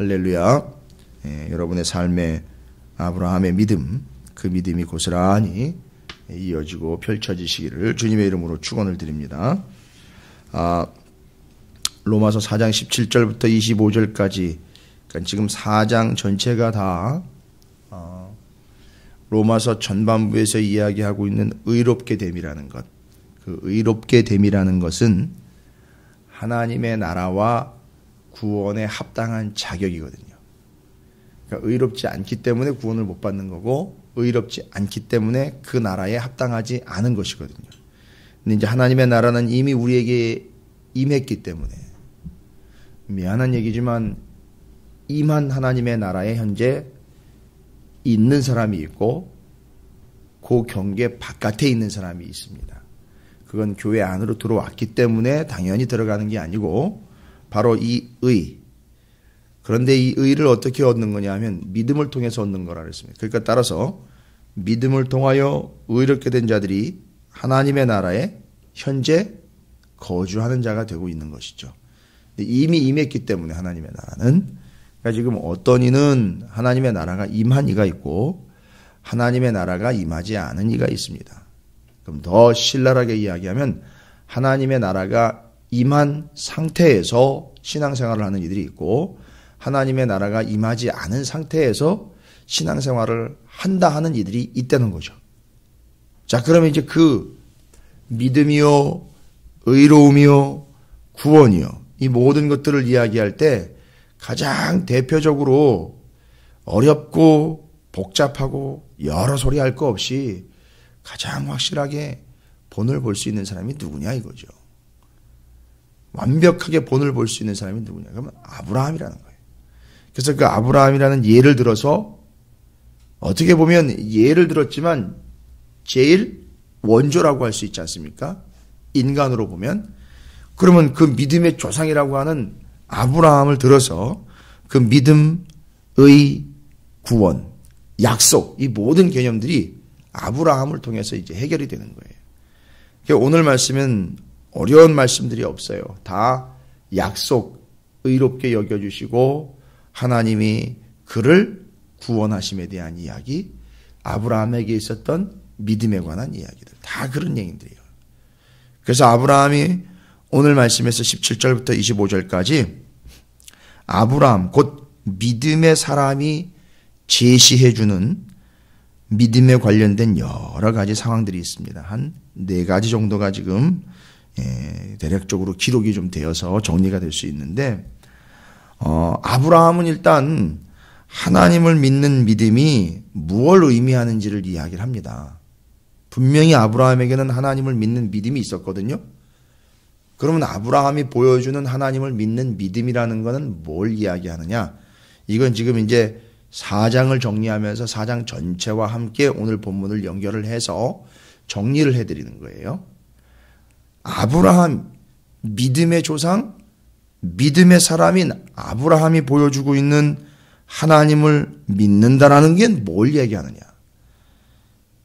할렐루야. 여러분의 삶에 아브라함의 믿음, 그 믿음이 고스란히 이어지고 펼쳐지시기를 주님의 이름으로 축원을 드립니다. 로마서 4장 17절부터 25절까지, 그러니까 지금 4장 전체가 다 로마서 전반부에서 이야기하고 있는 의롭게 됨이라는 것. 그 의롭게 됨이라는 것은 하나님의 나라와 구원에 합당한 자격이거든요. 그러니까 의롭지 않기 때문에 구원을 못 받는 거고, 의롭지 않기 때문에 그 나라에 합당하지 않은 것이거든요. 근데 이제 하나님의 나라는 이미 우리에게 임했기 때문에, 미안한 얘기지만 임한 하나님의 나라에 현재 있는 사람이 있고, 그 경계 바깥에 있는 사람이 있습니다. 그건 교회 안으로 들어왔기 때문에 당연히 들어가는 게 아니고, 바로 이 의. 그런데 이 의를 어떻게 얻는 거냐 하면 믿음을 통해서 얻는 거라 그랬습니다. 그러니까 따라서 믿음을 통하여 의롭게 된 자들이 하나님의 나라에 현재 거주하는 자가 되고 있는 것이죠. 이미 임했기 때문에 하나님의 나라는, 그러니까 지금 어떤 이는 하나님의 나라가 임한 이가 있고 하나님의 나라가 임하지 않은 이가 있습니다. 그럼 더 신랄하게 이야기하면 하나님의 나라가 임한 상태에서 신앙생활을 하는 이들이 있고, 하나님의 나라가 임하지 않은 상태에서 신앙생활을 한다 하는 이들이 있다는 거죠. 자, 그러면 이제 그 믿음이요, 의로움이요, 구원이요, 이 모든 것들을 이야기할 때 가장 대표적으로 어렵고 복잡하고 여러 소리 할 거 없이 가장 확실하게 본을 볼 수 있는 사람이 누구냐 이거죠. 완벽하게 본을 볼 수 있는 사람이 누구냐? 그러면 아브라함이라는 거예요. 그래서 그 아브라함이라는 예를 들어서, 어떻게 보면 예를 들었지만 제일 원조라고 할 수 있지 않습니까? 인간으로 보면. 그러면 그 믿음의 조상이라고 하는 아브라함을 들어서 그 믿음, 의, 구원, 약속, 이 모든 개념들이 아브라함을 통해서 이제 해결이 되는 거예요. 그러니까 오늘 말씀은 어려운 말씀들이 없어요. 다 약속, 의롭게 여겨주시고 하나님이 그를 구원하심에 대한 이야기, 아브라함에게 있었던 믿음에 관한 이야기들, 다 그런 얘기들이에요. 그래서 아브라함이 오늘 말씀에서 17절부터 25절까지 아브라함, 곧 믿음의 사람이 제시해주는 믿음에 관련된 여러 가지 상황들이 있습니다. 한 4가지 정도가 지금 대략적으로 기록이 좀 되어서 정리가 될 수 있는데, 아브라함은 일단 하나님을 믿는 믿음이 무엇을 의미하는지를 이야기를 합니다. 분명히 아브라함에게는 하나님을 믿는 믿음이 있었거든요. 그러면 아브라함이 보여주는 하나님을 믿는 믿음이라는 것은 뭘 이야기하느냐? 이건 지금 이제 4장을 정리하면서 4장 전체와 함께 오늘 본문을 연결을 해서 정리를 해드리는 거예요. 아브라함, 믿음의 조상, 믿음의 사람인 아브라함이 보여주고 있는 하나님을 믿는다라는 게 뭘 얘기하느냐.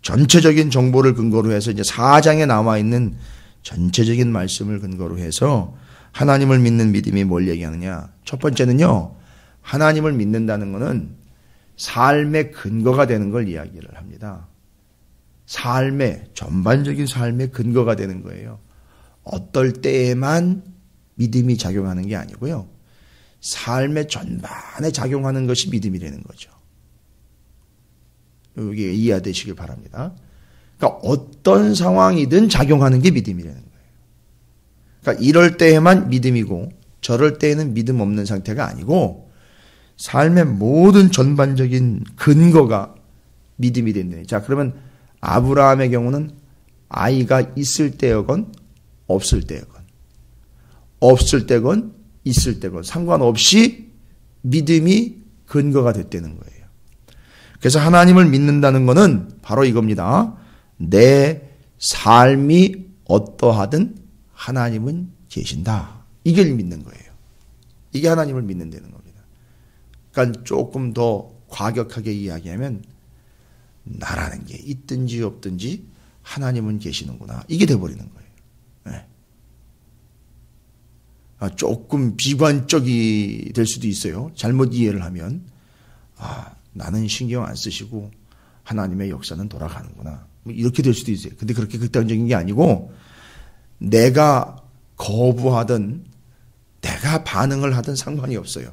전체적인 정보를 근거로 해서 이제 4장에 나와 있는 전체적인 말씀을 근거로 해서 하나님을 믿는 믿음이 뭘 얘기하느냐. 첫 번째는요, 하나님을 믿는다는 것은 삶의 근거가 되는 걸 이야기를 합니다. 전반적인 삶의 근거가 되는 거예요. 어떨 때에만 믿음이 작용하는 게 아니고요. 삶의 전반에 작용하는 것이 믿음이라는 거죠. 여기 이해되시길 바랍니다. 그러니까 어떤 상황이든 작용하는 게 믿음이라는 거예요. 그러니까 이럴 때에만 믿음이고 저럴 때에는 믿음 없는 상태가 아니고 삶의 모든 전반적인 근거가 믿음이 된다. 자, 그러면 아브라함의 경우는 아이가 있을 때여건 없을 때여건, 없을 때건 있을 때건 상관없이 믿음이 근거가 됐다는 거예요. 그래서 하나님을 믿는다는 것은 바로 이겁니다. 내 삶이 어떠하든 하나님은 계신다. 이걸 믿는 거예요. 이게 하나님을 믿는다는 겁니다. 그러니까 조금 더 과격하게 이야기하면 나라는 게 있든지 없든지 하나님은 계시는구나. 이게 돼버리는 거예요. 네. 조금 비관적이 될 수도 있어요. 잘못 이해를 하면 나는 신경 안 쓰시고 하나님의 역사는 돌아가는구나. 이렇게 될 수도 있어요. 근데 그렇게 극단적인 게 아니고 내가 거부하든 내가 반응을 하든 상관이 없어요.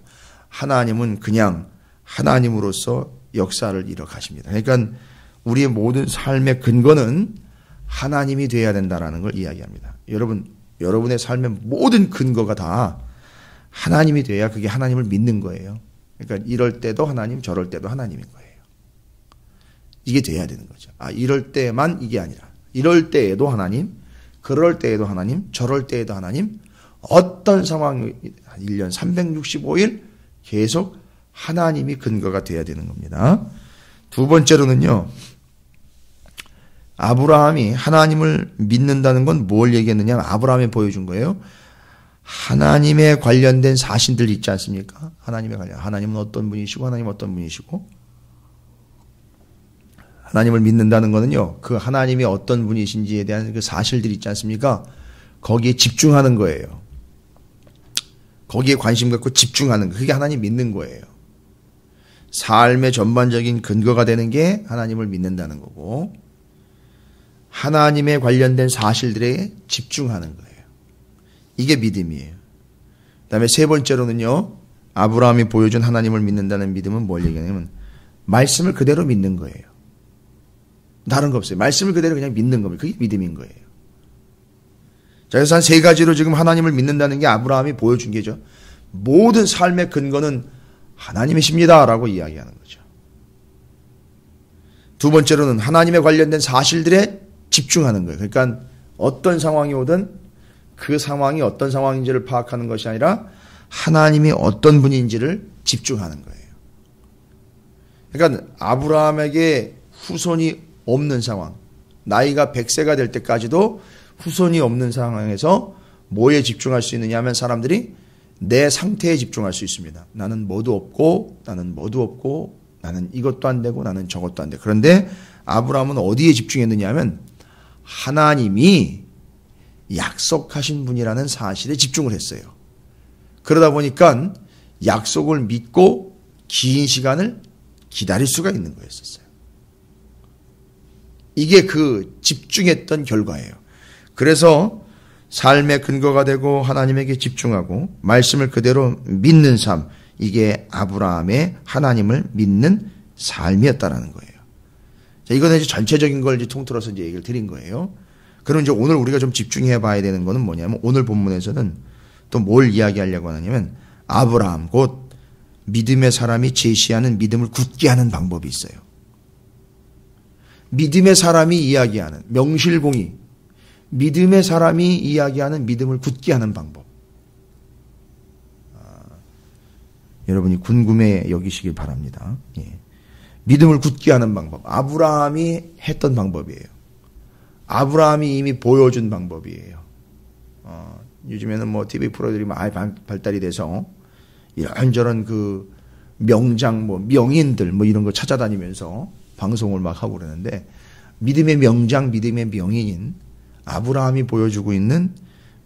하나님은 그냥 하나님으로서 역사를 이뤄 가십니다. 그러니까 우리의 모든 삶의 근거는 하나님이 돼야 된다라는 걸 이야기합니다. 여러분의 삶의 모든 근거가 다 하나님이 돼야 그게 하나님을 믿는 거예요. 그러니까 이럴 때도 하나님, 저럴 때도 하나님인 거예요. 이게 돼야 되는 거죠. 이럴 때만 이게 아니라 이럴 때에도 하나님, 그럴 때에도 하나님, 저럴 때에도 하나님, 어떤 상황이 1년 365일 계속 하나님이 근거가 돼야 되는 겁니다. 두 번째로는요. 아브라함이 하나님을 믿는다는 건 뭘 얘기했느냐? 아브라함이 보여준 거예요. 하나님에 관련된 사신들 있지 않습니까? 하나님은 어떤 분이시고 하나님은 어떤 분이시고 하나님을 믿는다는 거는요. 그 하나님이 어떤 분이신지에 대한 그 사실들 있지 않습니까? 거기에 집중하는 거예요. 거기에 관심 갖고 집중하는 거. 그게 하나님 믿는 거예요. 삶의 전반적인 근거가 되는 게 하나님을 믿는다는 거고 하나님에 관련된 사실들에 집중하는 거예요. 이게 믿음이에요. 그다음에 세 번째로는요. 아브라함이 보여준 하나님을 믿는다는 믿음은 뭘 얘기하냐면 말씀을 그대로 믿는 거예요. 다른 거 없어요. 말씀을 그대로 그냥 믿는 겁니다. 그게 믿음인 거예요. 자, 그래서 한 세 가지로 지금 하나님을 믿는다는 게 아브라함이 보여준 게죠. 모든 삶의 근거는 하나님이십니다라고 이야기하는 거죠. 두 번째로는 하나님에 관련된 사실들에 집중하는 거예요. 그러니까 어떤 상황이 오든 그 상황이 어떤 상황인지를 파악하는 것이 아니라 하나님이 어떤 분인지를 집중하는 거예요. 그러니까 아브라함에게 후손이 없는 상황, 나이가 100세가 될 때까지도 후손이 없는 상황에서 뭐에 집중할 수 있느냐 하면 사람들이 내 상태에 집중할 수 있습니다. 나는 뭐도 없고 나는 이것도 안 되고 나는 저것도 안 돼. 그런데 아브라함은 어디에 집중했느냐 하면 하나님이 약속하신 분이라는 사실에 집중을 했어요. 그러다 보니까 약속을 믿고 긴 시간을 기다릴 수가 있는 거였었어요. 이게 그 집중했던 결과예요. 그래서 삶의 근거가 되고 하나님에게 집중하고 말씀을 그대로 믿는 삶, 이게 아브라함의 하나님을 믿는 삶이었다라는 거예요. 자, 이거는 이제 전체적인 걸 이제 통틀어서 이제 얘기를 드린 거예요. 그럼 이제 오늘 우리가 좀 집중해 봐야 되는 거는 뭐냐면 오늘 본문에서는 또 뭘 이야기하려고 하냐면 아브라함 곧 믿음의 사람이 제시하는 믿음을 굳게 하는 방법이 있어요. 믿음의 사람이 이야기하는 명실공히 믿음의 사람이 이야기하는 믿음을 굳게 하는 방법. 여러분이 궁금해 여기시길 바랍니다. 예. 믿음을 굳게 하는 방법. 아브라함이 했던 방법이에요. 아브라함이 이미 보여준 방법이에요. 요즘에는 뭐 TV 프로들이 많이 발달이 돼서 이런저런 그 명장, 명인들 이런 거 찾아다니면서 방송을 막 하고 그러는데 믿음의 명장, 믿음의 명인인 아브라함이 보여주고 있는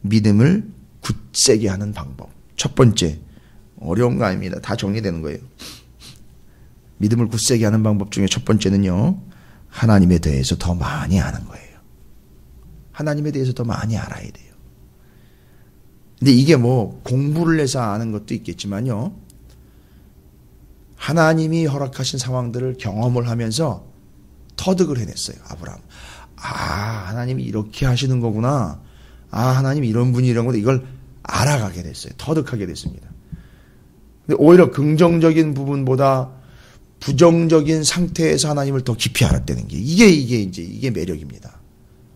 믿음을 굳세게 하는 방법. 첫 번째, 어려운 거 아닙니다. 다 정리되는 거예요. 믿음을 굳세게 하는 방법 중에 첫 번째는요, 하나님에 대해서 더 많이 아는 거예요. 하나님에 대해서 더 많이 알아야 돼요. 근데 이게 뭐 공부를 해서 아는 것도 있겠지만요, 하나님이 허락하신 상황들을 경험을 하면서 터득을 해냈어요, 아브라함. 하나님이 이렇게 하시는 거구나. 하나님이 이런 분이란 거다. 이걸 알아가게 됐어요. 터득하게 됐습니다. 근데 오히려 긍정적인 부분보다 부정적인 상태에서 하나님을 더 깊이 알았다는 게 이게 매력입니다.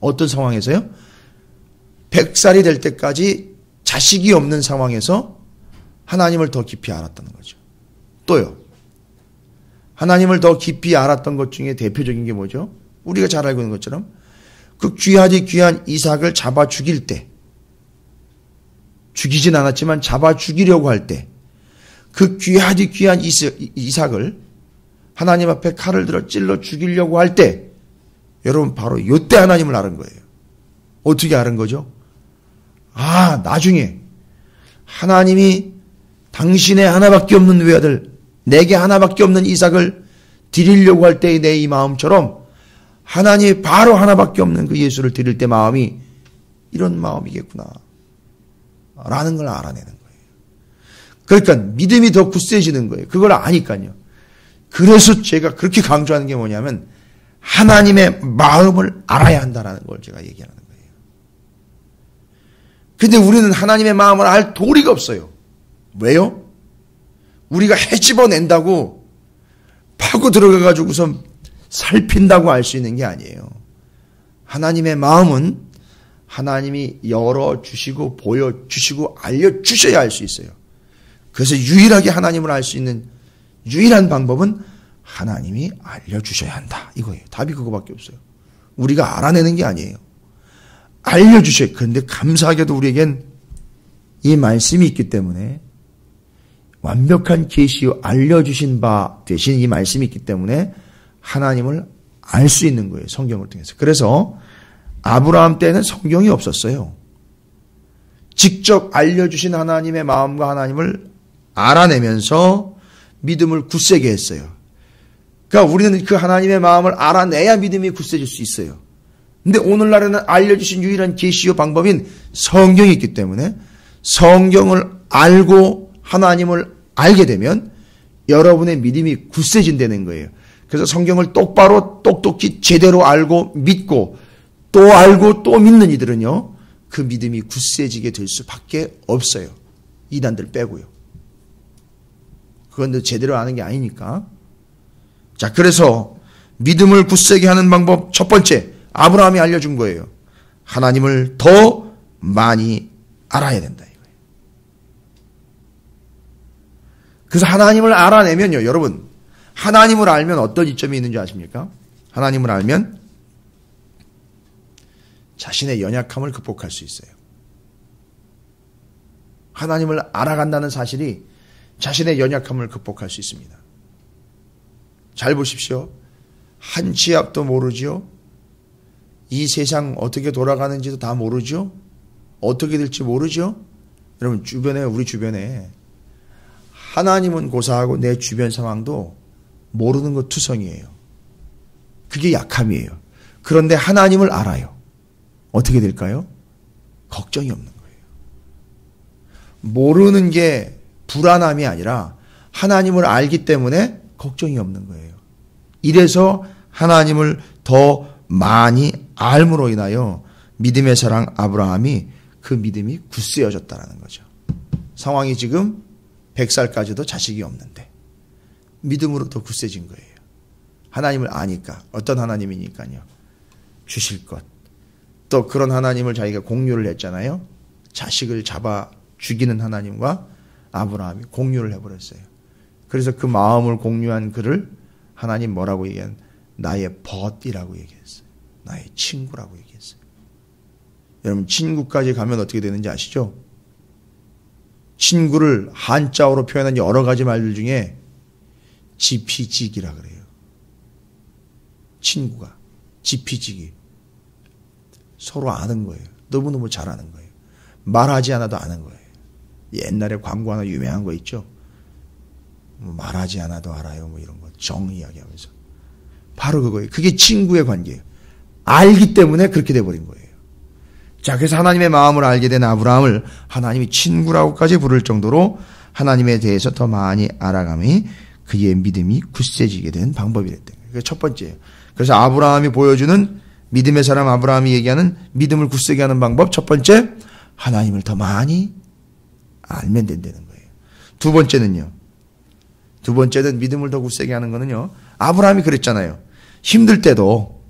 어떤 상황에서요? 100살이 될 때까지 자식이 없는 상황에서 하나님을 더 깊이 알았다는 거죠. 또요. 하나님을 더 깊이 알았던 것 중에 대표적인 게 뭐죠? 우리가 잘 알고 있는 것처럼 그 귀하디 귀한 이삭을 잡아 죽일 때, 죽이진 않았지만 잡아 죽이려고 할 때, 그 귀하디 귀한 이삭을 하나님 앞에 칼을 들어 찔러 죽이려고 할 때, 여러분 바로 이때 하나님을 알은 거예요. 어떻게 알은 거죠? 나중에 하나님이 당신의 하나밖에 없는 외아들, 내게 하나밖에 없는 이삭을 드리려고 할 때의 내 이 마음처럼 하나님이 바로 하나밖에 없는 그 예수를 드릴 때 마음이 이런 마음이겠구나 라는 걸 알아내는 거예요. 그러니까 믿음이 더 굳세지는 거예요. 그걸 아니까요. 그래서 제가 그렇게 강조하는 게 뭐냐면 하나님의 마음을 알아야 한다는 걸 제가 얘기하는 거예요. 근데 우리는 하나님의 마음을 알 도리가 없어요. 왜요? 우리가 헤집어낸다고 파고 들어가가지고서 살핀다고 알 수 있는 게 아니에요. 하나님의 마음은 하나님이 열어주시고 보여주시고 알려주셔야 알 수 있어요. 그래서 유일하게 하나님을 알 수 있는 유일한 방법은 하나님이 알려주셔야 한다. 이거예요. 답이 그거밖에 없어요. 우리가 알아내는 게 아니에요. 알려주셔요. 그런데 감사하게도 우리에겐 이 말씀이 있기 때문에 완벽한 계시요 알려주신 바 되신 이 말씀이 있기 때문에 하나님을 알 수 있는 거예요. 성경을 통해서. 그래서 아브라함 때는 성경이 없었어요. 직접 알려주신 하나님의 마음과 하나님을 알아내면서 믿음을 굳세게 했어요. 그러니까 우리는 그 하나님의 마음을 알아내야 믿음이 굳세질 수 있어요. 근데 오늘날에는 알려주신 유일한 계시요 방법인 성경이 있기 때문에 성경을 알고 하나님을 알게 되면 여러분의 믿음이 굳세진다는 거예요. 그래서 성경을 똑바로 똑똑히 제대로 알고 믿고 또 알고 또 믿는 이들은요, 그 믿음이 굳세지게 될 수밖에 없어요. 이단들 빼고요. 그건 제대로 아는 게 아니니까. 자, 그래서 믿음을 굳세게 하는 방법 첫 번째, 아브라함이 알려준 거예요. 하나님을 더 많이 알아야 된다 이거예요. 그래서 하나님을 알아내면요, 여러분, 하나님을 알면 어떤 이점이 있는지 아십니까? 하나님을 알면 자신의 연약함을 극복할 수 있어요. 하나님을 알아간다는 사실이 자신의 연약함을 극복할 수 있습니다. 잘 보십시오. 한 치 앞도 모르지요. 이 세상 어떻게 돌아가는지도 다 모르죠. 어떻게 될지 모르죠. 여러분 우리 주변에 하나님은 고사하고 내 주변 상황도 모르는 것 투성이에요. 그게 약함이에요. 그런데 하나님을 알아요. 어떻게 될까요? 걱정이 없는 거예요. 모르는 게 불안함이 아니라 하나님을 알기 때문에 걱정이 없는 거예요. 이래서 하나님을 더 많이 알므로 인하여 믿음의 사랑 아브라함이 그 믿음이 굳세어졌다는 거죠. 상황이 지금 100살까지도 자식이 없는데 믿음으로 더 굳세진 거예요. 하나님을 아니까. 어떤 하나님이니까요. 주실 것. 또 그런 하나님을 자기가 공유를 했잖아요. 자식을 잡아 죽이는 하나님과 아브라함이 공유를 해버렸어요. 그래서 그 마음을 공유한 그를 하나님 뭐라고 얘기한? 나의 벗이라고 얘기했어요. 나의 친구라고 얘기했어요. 여러분 친구까지 가면 어떻게 되는지 아시죠? 친구를 한자어로 표현한 여러 가지 말들 중에 지피지기라 그래요. 친구가 지피지기. 서로 아는 거예요. 너무너무 잘 아는 거예요. 말하지 않아도 아는 거예요. 옛날에 광고 하나 유명한 거 있죠. 말하지 않아도 알아요. 뭐 이런 거 정 이야기하면서 바로 그거예요. 그게 친구의 관계예요. 알기 때문에 그렇게 돼버린 거예요. 자, 그래서 하나님의 마음을 알게 된 아브라함을 하나님이 친구라고까지 부를 정도로 하나님에 대해서 더 많이 알아감이 그의 믿음이 굳세지게 된 방법이랬던 거예요. 그게 첫 번째예요. 그래서 아브라함이 보여주는 믿음의 사람 아브라함이 얘기하는 믿음을 굳세게 하는 방법 첫 번째, 하나님을 더 많이 알면 된다는 거예요. 두 번째는 믿음을 더 굳세게 하는 거는요. 아브라함이 그랬잖아요. 힘들 때도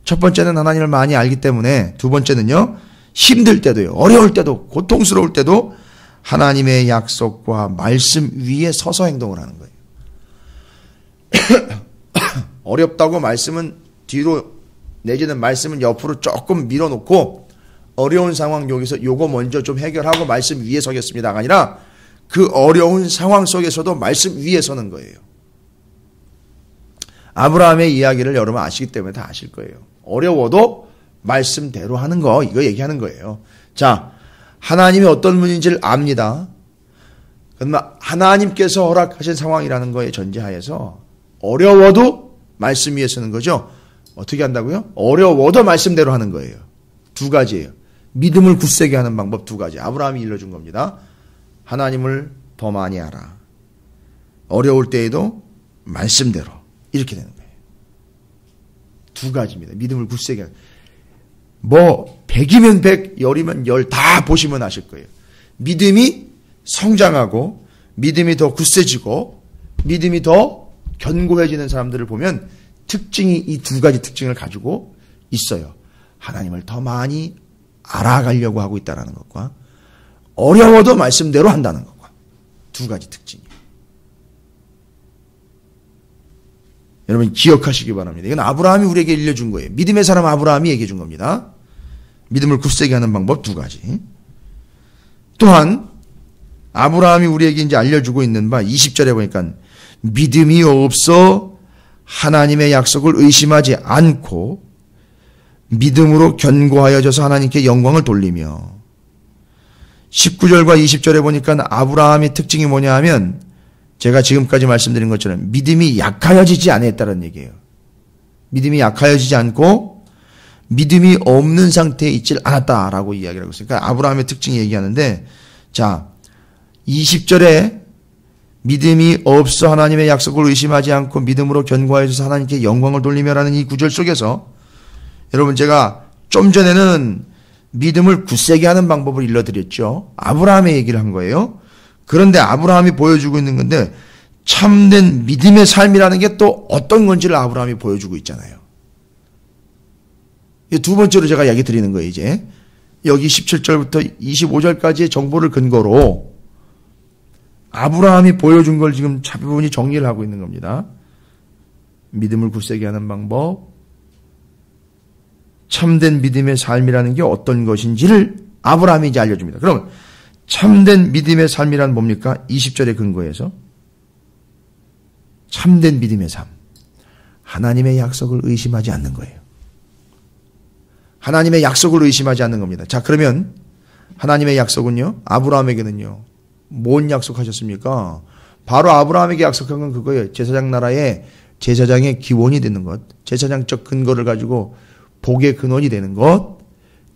첫 번째는 하나님을 많이 알기 때문에 두 번째는요. 힘들 때도요. 어려울 때도 고통스러울 때도 하나님의 약속과 말씀 위에 서서 행동을 하는 거예요. 어렵다고 말씀은 뒤로 내지는 말씀은 옆으로 조금 밀어놓고 어려운 상황 여기서 요거 먼저 좀 해결하고 말씀 위에 서겠습니다가 아니라 그 어려운 상황 속에서도 말씀 위에 서는 거예요. 아브라함의 이야기를 여러분 아시기 때문에 다 아실 거예요. 어려워도 말씀대로 하는 거 이거 얘기하는 거예요. 자, 하나님이 어떤 분인지를 압니다. 그러면 하나님께서 허락하신 상황이라는 거에 전제하에서 어려워도 말씀 위에 서는 거죠. 어떻게 한다고요? 어려워도 말씀대로 하는 거예요. 두 가지예요. 믿음을 굳세게 하는 방법 두 가지. 아브라함이 일러준 겁니다. 하나님을 더 많이 알아. 어려울 때에도 말씀대로. 이렇게 되는 거예요. 두 가지입니다. 믿음을 굳세게 하는. 100이면 100, 10이면 10 다 보시면 아실 거예요. 믿음이 성장하고 믿음이 더 굳세지고 믿음이 더 견고해지는 사람들을 보면 특징이 이 두 가지 특징을 가지고 있어요. 하나님을 더 많이 알아가려고 하고 있다는 것과 어려워도 말씀대로 한다는 것과 두 가지 특징이에요. 여러분 기억하시기 바랍니다. 이건 아브라함이 우리에게 일러준 거예요. 믿음의 사람 아브라함이 얘기해 준 겁니다. 믿음을 굳세게 하는 방법 두 가지. 또한 아브라함이 우리에게 이제 알려주고 있는 바 20절에 보니까 믿음이 없어 하나님의 약속을 의심하지 않고 믿음으로 견고하여져서 하나님께 영광을 돌리며 19절과 20절에 보니까 아브라함의 특징이 뭐냐 하면 제가 지금까지 말씀드린 것처럼 믿음이 약하여지지 않았다는 얘기예요. 믿음이 약하여지지 않고 믿음이 없는 상태에 있질 않았다라고 이야기를 하고 있으니까 아브라함의 특징이 얘기하는데 자 20절에 믿음이 없어 하나님의 약속을 의심하지 않고 믿음으로 견고하여져서 하나님께 영광을 돌리며라는 이 구절 속에서 여러분 제가 좀 전에는 믿음을 굳세게 하는 방법을 일러드렸죠. 아브라함의 얘기를 한 거예요. 그런데 아브라함이 보여주고 있는 건데 참된 믿음의 삶이라는 게 또 어떤 건지를 아브라함이 보여주고 있잖아요. 두 번째로 제가 이야기 드리는 거예요. 이제 여기 17절부터 25절까지의 정보를 근거로 아브라함이 보여준 걸 지금 차분히 정리를 하고 있는 겁니다. 믿음을 굳세게 하는 방법, 참된 믿음의 삶이라는 게 어떤 것인지를 아브라함이 이제 알려줍니다. 그럼 참된 믿음의 삶이란 뭡니까? 20절의 근거에서 참된 믿음의 삶, 하나님의 약속을 의심하지 않는 거예요. 하나님의 약속을 의심하지 않는 겁니다. 자, 그러면 하나님의 약속은요, 아브라함에게는요, 뭔 약속하셨습니까? 바로 아브라함에게 약속한 건 그거예요. 제사장 나라의 제사장의 기원이 되는 것, 제사장적 근거를 가지고 복의 근원이 되는 것,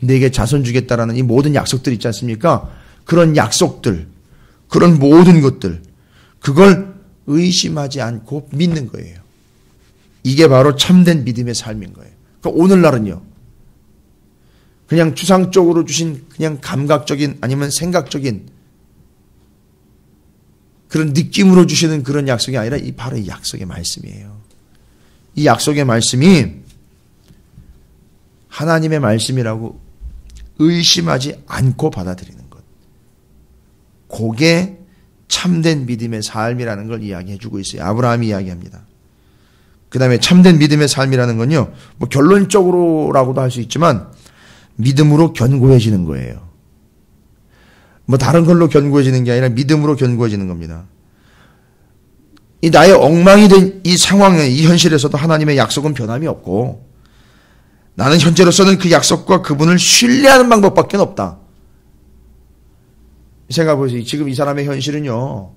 내게 자손 주겠다라는 이 모든 약속들 있지 않습니까? 그런 약속들, 그런 모든 것들, 그걸 의심하지 않고 믿는 거예요. 이게 바로 참된 믿음의 삶인 거예요. 그러니까 오늘날은요, 그냥 추상적으로 주신 그냥 감각적인 아니면 생각적인 그런 느낌으로 주시는 그런 약속이 아니라 이 바로 이 약속의 말씀이에요. 이 약속의 말씀이 하나님의 말씀이라고 의심하지 않고 받아들이는 것. 그게 참된 믿음의 삶이라는 걸 이야기해주고 있어요. 아브라함이 이야기합니다. 그 다음에 참된 믿음의 삶이라는 건요, 뭐 결론적으로라고도 할 수 있지만 믿음으로 견고해지는 거예요. 뭐 다른 걸로 견고해지는 게 아니라 믿음으로 견고해지는 겁니다. 이 나의 엉망이 된 이 상황에, 이 현실에서도 하나님의 약속은 변함이 없고 나는 현재로서는 그 약속과 그분을 신뢰하는 방법밖에 없다. 생각해보세요. 지금 이 사람의 현실은요,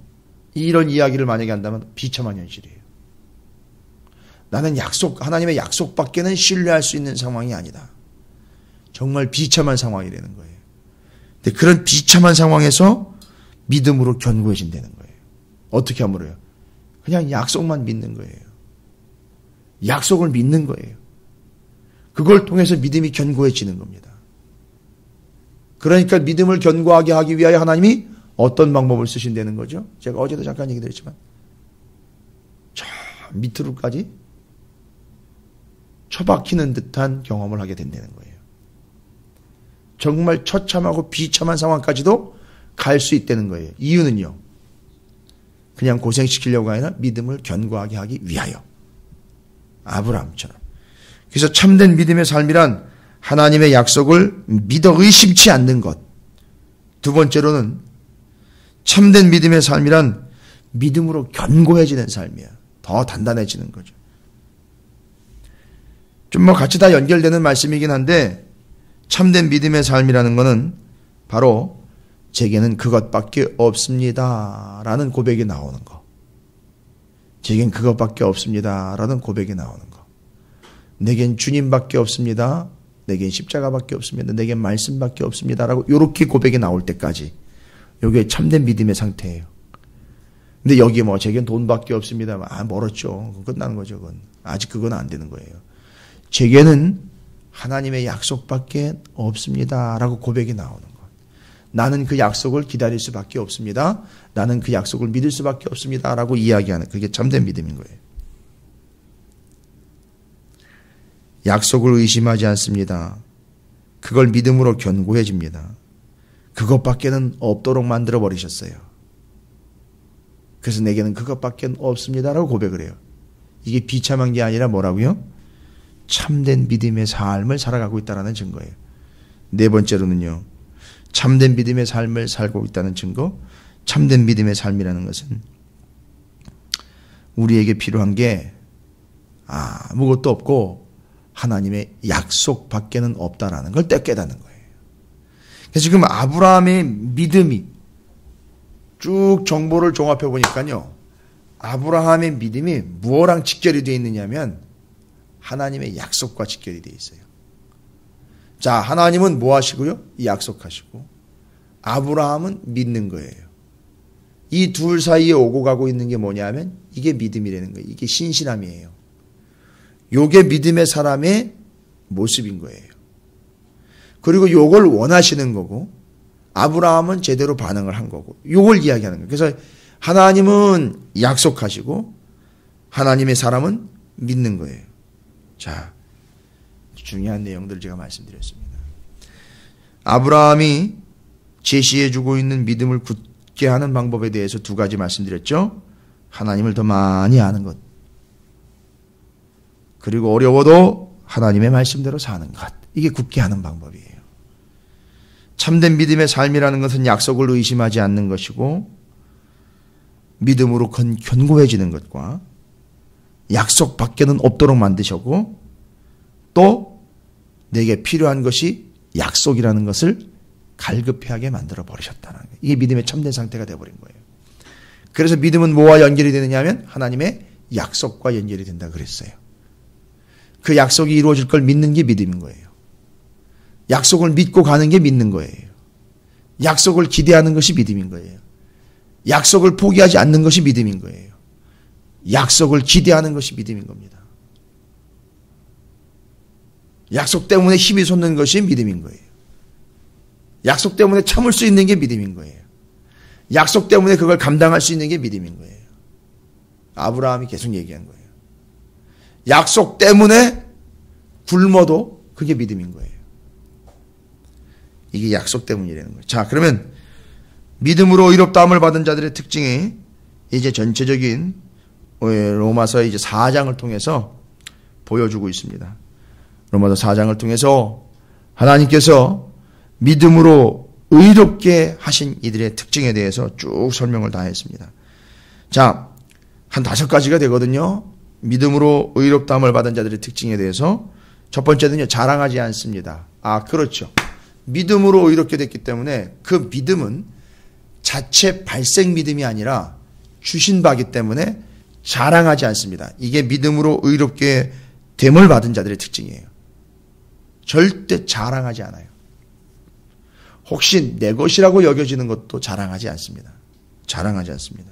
이런 이야기를 만약에 한다면 비참한 현실이에요. 나는 하나님의 약속밖에는 신뢰할 수 있는 상황이 아니다. 정말 비참한 상황이 되는 거예요. 근데 그런 비참한 상황에서 믿음으로 견고해진다는 거예요. 어떻게 하므로요? 그냥 약속만 믿는 거예요. 약속을 믿는 거예요. 그걸 통해서 믿음이 견고해지는 겁니다. 그러니까 믿음을 견고하게 하기 위하여 하나님이 어떤 방법을 쓰신다는 거죠? 제가 어제도 잠깐 얘기 드렸지만 저 밑으로까지 처박히는 듯한 경험을 하게 된다는 거예요. 정말 처참하고 비참한 상황까지도 갈 수 있다는 거예요. 이유는요, 그냥 고생시키려고 아니라 믿음을 견고하게 하기 위하여. 아브라함처럼. 그래서 참된 믿음의 삶이란 하나님의 약속을 믿어 의심치 않는 것. 두 번째로는 참된 믿음의 삶이란 믿음으로 견고해지는 삶이야. 더 단단해지는 거죠. 좀 뭐 같이 다 연결되는 말씀이긴 한데 참된 믿음의 삶이라는 것은 바로 제게는 그것밖에 없습니다. 라는 고백이 나오는 거. 제겐 그것밖에 없습니다. 라는 고백이 나오는 거. 내겐 주님밖에 없습니다. 내겐 십자가밖에 없습니다. 내겐 말씀밖에 없습니다. 라고 이렇게 고백이 나올 때까지 이게 참된 믿음의 상태예요. 근데 여기 뭐 제겐 돈밖에 없습니다. 멀었죠. 끝나는 거죠. 그건. 아직 그건 안 되는 거예요. 제게는 하나님의 약속밖에 없습니다. 라고 고백이 나오는 거. 나는 그 약속을 기다릴 수밖에 없습니다. 나는 그 약속을 믿을 수밖에 없습니다. 라고 이야기하는 그게 참된 믿음인 거예요. 약속을 의심하지 않습니다. 그걸 믿음으로 견고해집니다. 그것밖에는 없도록 만들어 버리셨어요. 그래서 내게는 그것밖에 없습니다라고 고백을 해요. 이게 비참한 게 아니라 뭐라고요? 참된 믿음의 삶을 살아가고 있다는 증거예요. 네 번째로는요. 참된 믿음의 삶을 살고 있다는 증거. 참된 믿음의 삶이라는 것은 우리에게 필요한 게 아무것도 없고 하나님의 약속 밖에는 없다라는 걸 깨닫는 거예요. 그래서 지금 아브라함의 믿음이 쭉 정보를 종합해 보니까요. 아브라함의 믿음이 무엇랑 직결이 되어 있느냐면 하나님의 약속과 직결이 되어 있어요. 자, 하나님은 뭐 하시고요? 약속하시고 아브라함은 믿는 거예요. 이 둘 사이에 오고 가고 있는 게 뭐냐면 이게 믿음이라는 거예요. 이게 신실함이에요. 요게 믿음의 사람의 모습인 거예요. 그리고 요걸 원하시는 거고 아브라함은 제대로 반응을 한 거고 요걸 이야기하는 거예요. 그래서 하나님은 약속하시고 하나님의 사람은 믿는 거예요. 자, 중요한 내용들을 제가 말씀드렸습니다. 아브라함이 제시해주고 있는 믿음을 굳게 하는 방법에 대해서 두 가지 말씀드렸죠. 하나님을 더 많이 아는 것. 그리고 어려워도 하나님의 말씀대로 사는 것. 이게 굳게 하는 방법이에요. 참된 믿음의 삶이라는 것은 약속을 의심하지 않는 것이고 믿음으로 견고해지는 것과 약속 밖에는 없도록 만드셨고 또 내게 필요한 것이 약속이라는 것을 갈급해하게 만들어 버리셨다는 거예요. 이게 믿음의 참된 상태가 되어버린 거예요. 그래서 믿음은 뭐와 연결이 되느냐 하면 하나님의 약속과 연결이 된다 그랬어요. 그 약속이 이루어질 걸 믿는 게 믿음인 거예요. 약속을 믿고 가는 게 믿는 거예요. 약속을 기대하는 것이 믿음인 거예요. 약속을 포기하지 않는 것이 믿음인 거예요. 약속을 기대하는 것이 믿음인 겁니다. 약속 때문에 힘이 솟는 것이 믿음인 거예요. 약속 때문에 참을 수 있는 게 믿음인 거예요. 약속 때문에 그걸 감당할 수 있는 게 믿음인 거예요. 아브라함이 계속 얘기한 거예요. 약속 때문에 굶어도 그게 믿음인 거예요. 이게 약속 때문이라는 거예요. 자, 그러면 믿음으로 의롭다함을 받은 자들의 특징이 이제 전체적인 로마서 이제 4장을 통해서 보여주고 있습니다. 로마서 4장을 통해서 하나님께서 믿음으로 의롭게 하신 이들의 특징에 대해서 쭉 설명을 다 했습니다. 자, 한 5가지가 되거든요. 믿음으로 의롭다함을 받은 자들의 특징에 대해서 첫 번째는요, 자랑하지 않습니다. 그렇죠. 믿음으로 의롭게 됐기 때문에 그 믿음은 자체 발생 믿음이 아니라 주신 바기 때문에 자랑하지 않습니다. 이게 믿음으로 의롭게 됨을 받은 자들의 특징이에요. 절대 자랑하지 않아요. 혹시 내 것이라고 여겨지는 것도 자랑하지 않습니다. 자랑하지 않습니다.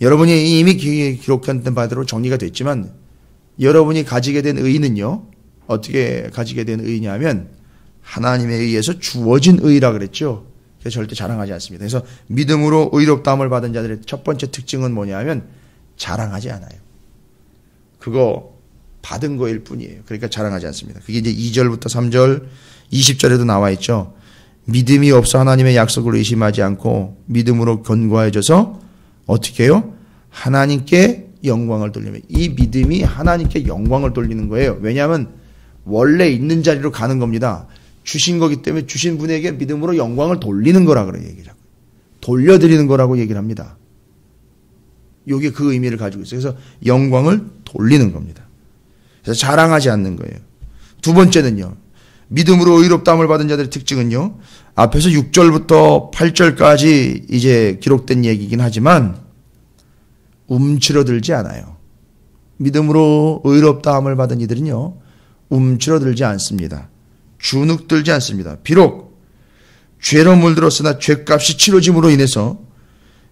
여러분이 이미 기록한 바대로 정리가 됐지만 여러분이 가지게 된 의는요. 어떻게 가지게 된 의냐면 하나님에 의해서 주어진 의라 그랬죠. 그래서 절대 자랑하지 않습니다. 그래서 믿음으로 의롭다함을 받은 자들의 첫 번째 특징은 뭐냐면 자랑하지 않아요. 그거 받은 거일 뿐이에요. 그러니까 자랑하지 않습니다. 그게 이제 2절부터 3절, 20절에도 나와 있죠. 믿음이 없어 하나님의 약속을 의심하지 않고 믿음으로 견고해져서 어떻게 해요? 하나님께 영광을 돌리면 이 믿음이 하나님께 영광을 돌리는 거예요. 왜냐하면 원래 있는 자리로 가는 겁니다. 주신 거기 때문에 주신 분에게 믿음으로 영광을 돌리는 거라 그래 얘기를 하고 돌려드리는 거라고 얘기를 합니다. 이게 그 의미를 가지고 있어요. 그래서 영광을 돌리는 겁니다. 그래서 자랑하지 않는 거예요. 두 번째는요. 믿음으로 의롭다함을 받은 자들의 특징은요, 앞에서 6절부터 8절까지 이제 기록된 얘기긴 하지만 움츠러들지 않아요. 믿음으로 의롭다함을 받은 이들은요, 움츠러들지 않습니다. 주눅들지 않습니다. 비록 죄로 물들었으나 죄값이 치러짐으로 인해서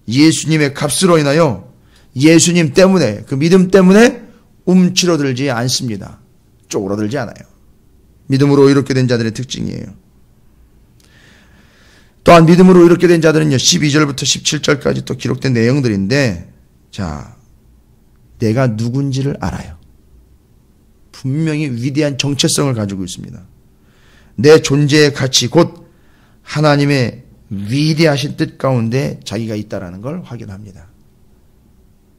예수님의 값으로 인하여 예수님 때문에, 그 믿음 때문에 움츠러들지 않습니다. 쪼그라들지 않아요. 믿음으로 의롭게 된 자들의 특징이에요. 또한 믿음으로 의롭게 된 자들은요, 12절부터 17절까지 또 기록된 내용들인데, 자, 내가 누군지를 알아요. 분명히 위대한 정체성을 가지고 있습니다. 내 존재의 가치, 곧 하나님의 위대하신 뜻 가운데 자기가 있다라는 걸 확인합니다.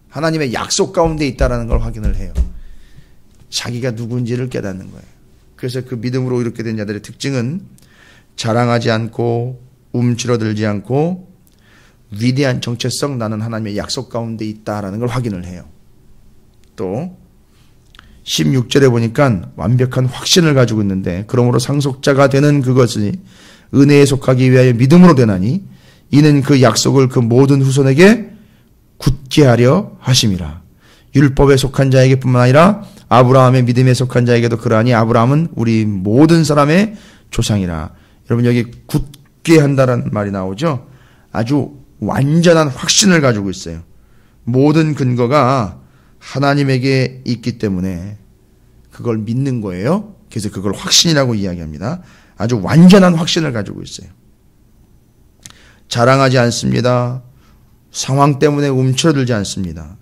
하나님의 약속 가운데 있다라는 걸 확인을 해요. 자기가 누군지를 깨닫는 거예요. 그래서 그 믿음으로 이렇게 된 자들의 특징은 자랑하지 않고 움츠러들지 않고 위대한 정체성, 나는 하나님의 약속 가운데 있다라는 걸 확인을 해요. 또 16절에 보니까 완벽한 확신을 가지고 있는데, 그러므로 상속자가 되는 그것이 은혜에 속하기 위하여 믿음으로 되나니 이는 그 약속을 그 모든 후손에게 굳게 하려 하심이라. 율법에 속한 자에게뿐만 아니라 아브라함의 믿음에 속한 자에게도 그러하니 아브라함은 우리 모든 사람의 조상이라. 여러분, 여기 굳게 한다는 말이 나오죠. 아주 완전한 확신을 가지고 있어요. 모든 근거가 하나님에게 있기 때문에 그걸 믿는 거예요. 그래서 그걸 확신이라고 이야기합니다. 아주 완전한 확신을 가지고 있어요. 자랑하지 않습니다. 상황 때문에 움츠러들지 않습니다.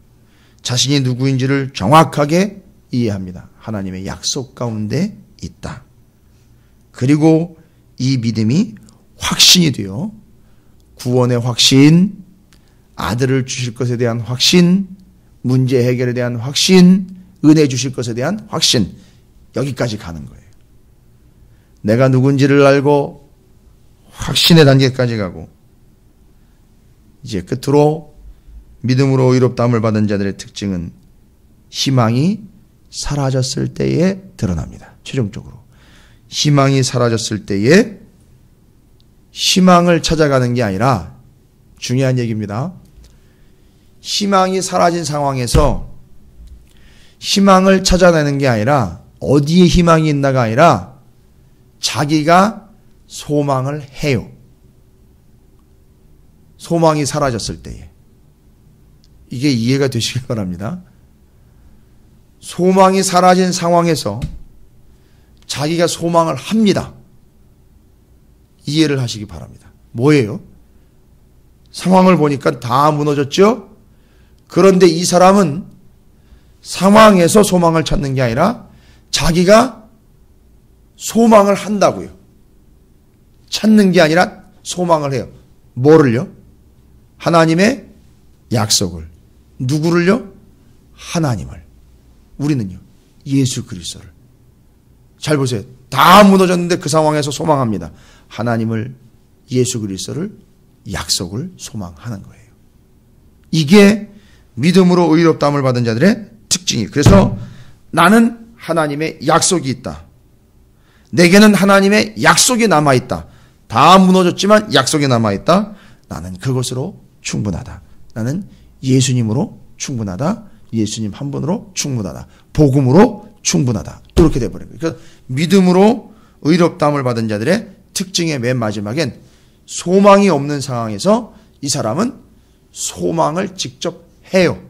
자신이 누구인지를 정확하게 이해합니다. 하나님의 약속 가운데 있다. 그리고 이 믿음이 확신이 돼요. 구원의 확신, 아들을 주실 것에 대한 확신, 문제 해결에 대한 확신, 은혜 주실 것에 대한 확신, 여기까지 가는 거예요. 내가 누군지를 알고 확신의 단계까지 가고, 이제 끝으로 믿음으로 의롭다함을 받은 자들의 특징은 희망이 사라졌을 때에 드러납니다. 최종적으로 희망이 사라졌을 때에 희망을 찾아가는 게 아니라, 중요한 얘기입니다. 희망이 사라진 상황에서 희망을 찾아내는 게 아니라, 어디에 희망이 있나가 아니라 자기가 소망을 해요. 소망이 사라졌을 때에. 이게 이해가 되시길 바랍니다. 소망이 사라진 상황에서 자기가 소망을 합니다. 이해를 하시기 바랍니다. 뭐예요? 상황을 보니까 다 무너졌죠? 그런데 이 사람은 상황에서 소망을 찾는 게 아니라 자기가 소망을 한다고요. 찾는 게 아니라 소망을 해요. 뭐를요? 하나님의 약속을. 누구를요? 하나님을. 우리는요, 예수 그리스도를. 잘 보세요. 다 무너졌는데 그 상황에서 소망합니다. 하나님을, 예수 그리스도를, 약속을 소망하는 거예요. 이게 믿음으로 의롭다함을 받은 자들의 특징이에요. 그래서 나는 하나님의 약속이 있다. 내게는 하나님의 약속이 남아있다. 다 무너졌지만 약속이 남아있다. 나는 그것으로 충분하다. 나는 예수님으로 충분하다. 예수님 한 분으로 충분하다. 복음으로 충분하다. 이렇게 돼버린 거예요. 그러니까 믿음으로 의롭다함을 받은 자들의 특징의 맨 마지막엔 소망이 없는 상황에서 이 사람은 소망을 직접 해요.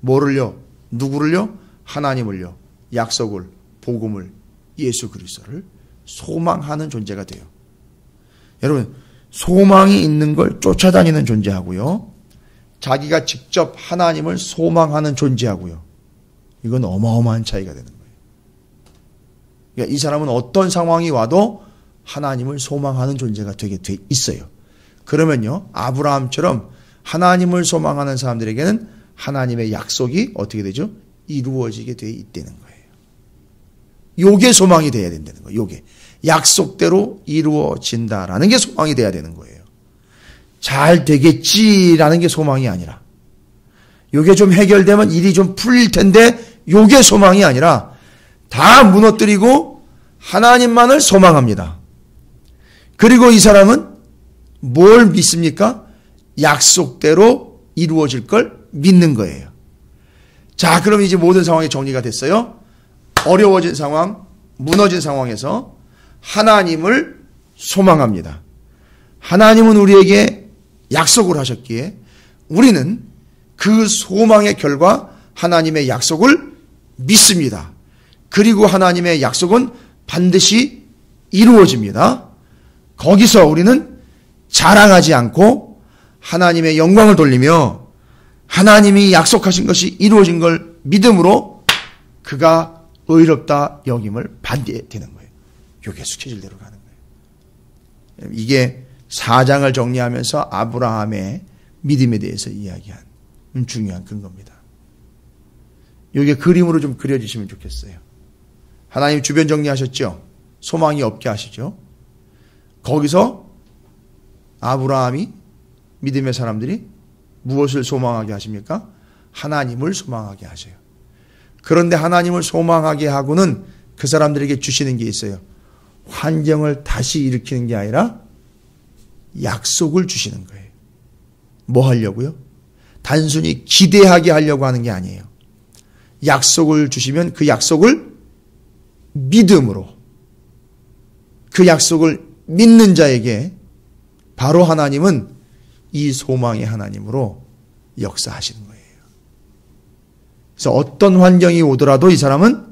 뭐를요? 누구를요? 하나님을요. 약속을, 복음을, 예수 그리스도를 소망하는 존재가 돼요. 여러분, 소망이 있는 걸 쫓아다니는 존재하고요, 자기가 직접 하나님을 소망하는 존재하고요, 이건 어마어마한 차이가 되는 거예요. 그러니까 이 사람은 어떤 상황이 와도 하나님을 소망하는 존재가 되게 돼 있어요. 그러면요, 아브라함처럼 하나님을 소망하는 사람들에게는 하나님의 약속이 어떻게 되죠? 이루어지게 돼 있다는 거예요. 요게 소망이 돼야 된다는 거예요. 요게 약속대로 이루어진다라는 게 소망이 돼야 되는 거예요. 잘 되겠지라는 게 소망이 아니라, 요게 좀 해결되면 일이 좀 풀릴 텐데, 요게 소망이 아니라 다 무너뜨리고 하나님만을 소망합니다. 그리고 이 사람은 뭘 믿습니까? 약속대로 이루어질 걸 믿는 거예요. 자, 그럼 이제 모든 상황이 정리가 됐어요. 어려워진 상황, 무너진 상황에서 하나님을 소망합니다. 하나님은 우리에게 약속을 하셨기에 우리는 그 소망의 결과 하나님의 약속을 믿습니다. 그리고 하나님의 약속은 반드시 이루어집니다. 거기서 우리는 자랑하지 않고 하나님의 영광을 돌리며 하나님이 약속하신 것이 이루어진 걸 믿음으로 그가 의롭다 여김을 받게 되는 거예요. 이게 스케줄대로 가는 거예요. 이게 4장을 정리하면서 아브라함의 믿음에 대해서 이야기한 중요한 근거입니다. 이게 그림으로 좀 그려지시면 좋겠어요. 하나님 주변 정리하셨죠? 소망이 없게 하시죠? 거기서 아브라함이 믿음의 사람들이 무엇을 소망하게 하십니까? 하나님을 소망하게 하셔요. 그런데 하나님을 소망하게 하고는 그 사람들에게 주시는 게 있어요. 환경을 다시 일으키는 게 아니라 약속을 주시는 거예요. 뭐 하려고요? 단순히 기대하게 하려고 하는 게 아니에요. 약속을 주시면 그 약속을 믿음으로, 그 약속을 믿는 자에게 바로 하나님은 이 소망의 하나님으로 역사하시는 거예요. 그래서 어떤 환경이 오더라도 이 사람은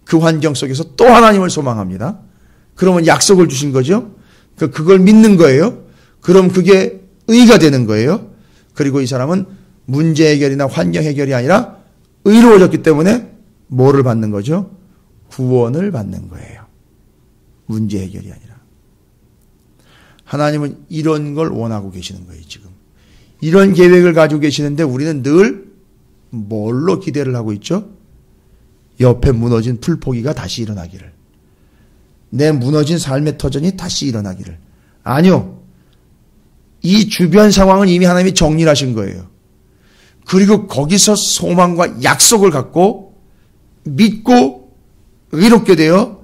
그 환경 속에서 또 하나님을 소망합니다. 그러면 약속을 주신 거죠. 그걸 믿는 거예요. 그럼 그게 의가 되는 거예요. 그리고 이 사람은 문제 해결이나 환경 해결이 아니라 의로워졌기 때문에 뭐를 받는 거죠? 구원을 받는 거예요. 문제 해결이 아니라. 하나님은 이런 걸 원하고 계시는 거예요, 지금. 이런 계획을 가지고 계시는데 우리는 늘 뭘로 기대를 하고 있죠? 옆에 무너진 풀포기가 다시 일어나기를. 내 무너진 삶의 터전이 다시 일어나기를. 아니요. 이 주변 상황은 이미 하나님이 정리를 하신 거예요. 그리고 거기서 소망과 약속을 갖고 믿고 의롭게 되어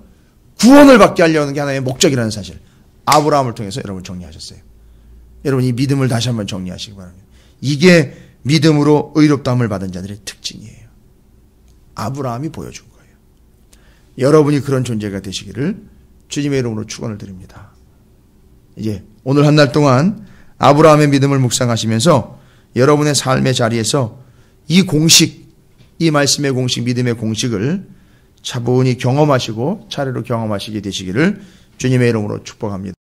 구원을 받게 하려는 게 하나님의 목적이라는 사실. 아브라함을 통해서 여러분 정리하셨어요. 여러분 이 믿음을 다시 한번 정리하시기 바랍니다. 이게 믿음으로 의롭다함을 받은 자들의 특징이에요. 아브라함이 보여준 거예요. 여러분이 그런 존재가 되시기를 주님의 이름으로 축원을 드립니다. 이제 오늘 한 날 동안 아브라함의 믿음을 묵상하시면서 여러분의 삶의 자리에서 이 공식, 이 말씀의 공식, 믿음의 공식을 차분히 경험하시고 차례로 경험하시게 되시기를 주님의 이름으로 축복합니다.